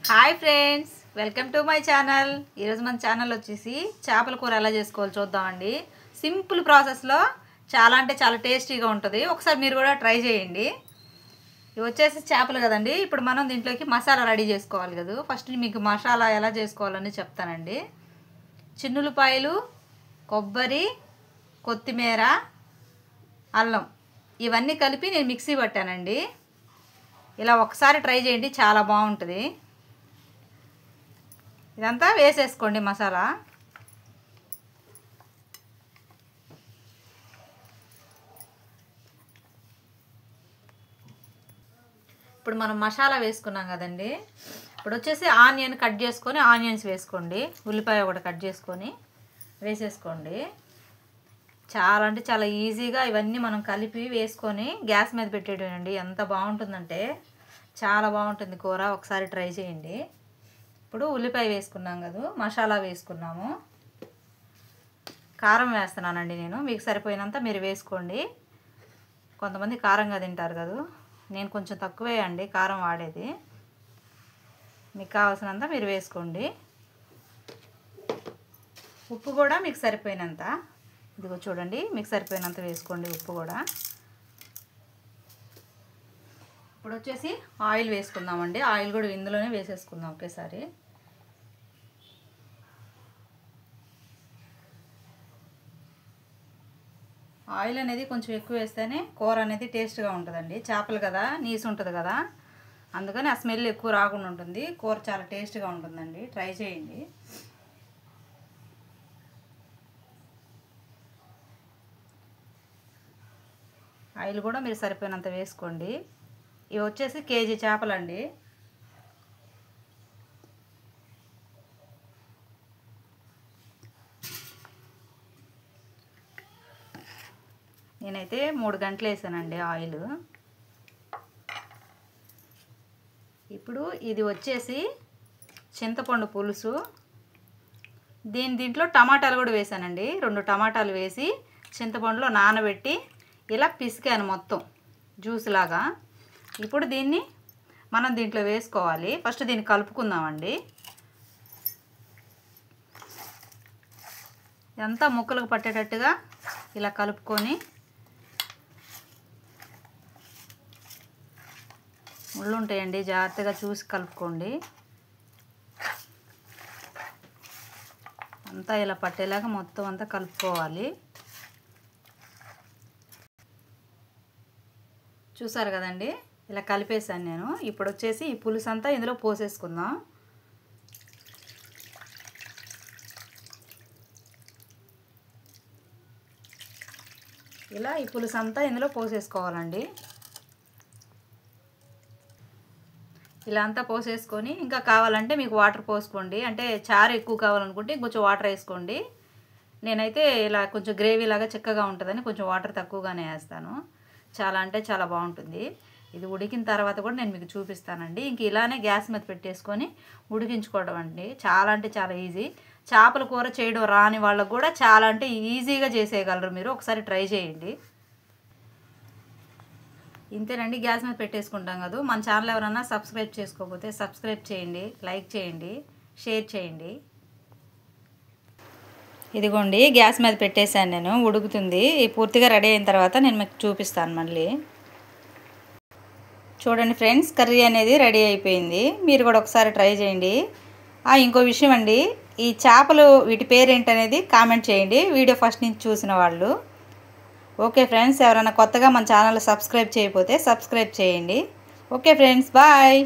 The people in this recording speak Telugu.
Hi friends, welcome to my channel. ఈరోజు మన ఛానల్ వచ్చేసి చేపల కూర ఎలా చేసుకోవాలో చూద్దామండి. సింపుల్ ప్రాసెస్లో చాలా అంటే చాలా టేస్టీగా ఉంటుంది. ఒకసారి మీరు కూడా ట్రై చేయండి. ఇవి వచ్చేసి చేపలు కదండి. ఇప్పుడు మనం దీంట్లోకి మసాలా రెడీ చేసుకోవాలి కదా. ఫస్ట్ మీకు మసాలా ఎలా చేసుకోవాలని చెప్తానండి. చిన్నులపాయలు, కొబ్బరి, కొత్తిమీర, అల్లం ఇవన్నీ కలిపి నేను మిక్సీ పట్టానండి. ఇలా ఒకసారి ట్రై చేయండి, చాలా బాగుంటుంది. ఇదంతా వేసేసుకోండి మసాలా. ఇప్పుడు మనం మసాలా వేసుకున్నాం కదండి. ఇప్పుడు వచ్చేసి ఆనియన్ కట్ చేసుకొని ఆనియన్స్ వేసుకోండి. ఉల్లిపాయ ఒకటి కట్ చేసుకొని వేసేసుకోండి. చాలా అంటే చాలా ఈజీగా ఇవన్నీ మనం కలిపి వేసుకొని గ్యాస్ మీద పెట్టేయండి. ఎంత బాగుంటుందంటే చాలా బాగుంటుంది కూర. ఒకసారి ట్రై చేయండి. ఇప్పుడు ఉల్లిపాయ వేసుకున్నాం కదా, మసాలా వేసుకున్నాము. కారం వేస్తున్నానండి నేను. మీకు సరిపోయినంత మీరు వేసుకోండి. కొంతమంది కారంగా తింటారు కదా, నేను కొంచెం తక్కువే అండి కారం వాడేది. మీకు కావాల్సినంత మీరు వేసుకోండి. ఉప్పు కూడా మీకు సరిపోయినంత, ఇదిగో చూడండి, మీకు సరిపోయినంత వేసుకోండి ఉప్పు కూడా. ఇప్పుడు వచ్చేసి ఆయిల్ వేసుకుందామండి. ఆయిల్ కూడా ఇందులోనే వేసేసుకుందాం ఒకేసారి. ఆయిల్ అనేది కొంచెం ఎక్కువ వేస్తేనే కూర అనేది టేస్ట్గా ఉంటుందండి. చేపలు కదా, నీసు ఉంటుంది కదా, అందుకని ఆ స్మెల్ ఎక్కువ రాకుండా ఉంటుంది. కూర చాలా టేస్ట్గా ఉంటుందండి. ట్రై చేయండి. ఆయిల్ కూడా మీరు సరిపోయినంత వేసుకోండి. ఇవి వచ్చేసి కేజీ చేపలండి. నేనైతే 3 గంటలు వేసానండి ఆయిల్. ఇప్పుడు ఇది వచ్చేసి చింతపండు పులుసు. దీంట్లో టమాటాలు కూడా వేసానండి. 2 టమాటాలు వేసి చింతపండులో నానబెట్టి ఇలా పిసికాను మొత్తం జ్యూస్ లాగా. ఇప్పుడు దీన్ని మనం దీంట్లో వేసుకోవాలి. ఫస్ట్ దీన్ని కలుపుకుందామండి. ఇదంతా ముక్కలకు పట్టేటట్టుగా ఇలా కలుపుకొని, ముళ్ళు ఉంటాయండి, జాగ్రత్తగా చూసి కలుపుకోండి. అంతా ఇలా పట్టేలాగా మొత్తం అంతా కలుపుకోవాలి. చూసారు కదండి, ఇలా కలిపేసాను నేను. ఇప్పుడు వచ్చేసి ఈ పులుసు అంతా ఇందులో పోసేసుకుందాం. ఇలా ఈ పులుసు అంతా ఇందులో పోసేసుకోవాలండి. ఇలా అంతా పోసేసుకొని ఇంకా కావాలంటే మీకు వాటర్ పోసుకోండి. అంటే చారు ఎక్కువ కావాలనుకుంటే కొంచెం వాటర్ వేసుకోండి. నేనైతే ఇలా కొంచెం గ్రేవీ లాగా చిక్కగా ఉంటుందని కొంచెం వాటర్ తక్కువగానే వేస్తాను. చాలా అంటే చాలా బాగుంటుంది. ఇది ఉడికిన తర్వాత కూడా నేను మీకు చూపిస్తానండి. ఇంక ఇలానే గ్యాస్ మీద పెట్టేసుకొని ఉడికించుకోవడం అండి. చాలా అంటే చాలా ఈజీ. చేపల కూర చేయడం రాని వాళ్ళకు కూడా చాలా అంటే ఈజీగా చేసేయగలరు. మీరు ఒకసారి ట్రై చేయండి. ఇంతేనండి, గ్యాస్ మీద పెట్టేసుకుంటాం కదా. మన ఛానల్ ఎవరన్నా సబ్స్క్రైబ్ చేసుకోకపోతే సబ్స్క్రైబ్ చేయండి, లైక్ చేయండి, షేర్ చేయండి. ఇదిగోండి, గ్యాస్ మీద పెట్టేశాను నేను. ఉడుకుతుంది. పూర్తిగా రెడీ అయిన తర్వాత నేను మీకు చూపిస్తాను మళ్ళీ. చూడండి ఫ్రెండ్స్, కర్రీ అనేది రెడీ అయిపోయింది. మీరు కూడా ఒకసారి ట్రై చేయండి. ఇంకో విషయం అండి, ఈ చేపలు వీటి పేరేంటనేది కామెంట్ చేయండి, వీడియో ఫస్ట్ నుంచి చూసిన వాళ్ళు. ఓకే ఫ్రెండ్స్, ఎవరైనా కొత్తగా మన ఛానల్ సబ్స్క్రైబ్ చేయకపోతే సబ్స్క్రైబ్ చేయండి. Okay friends, bye.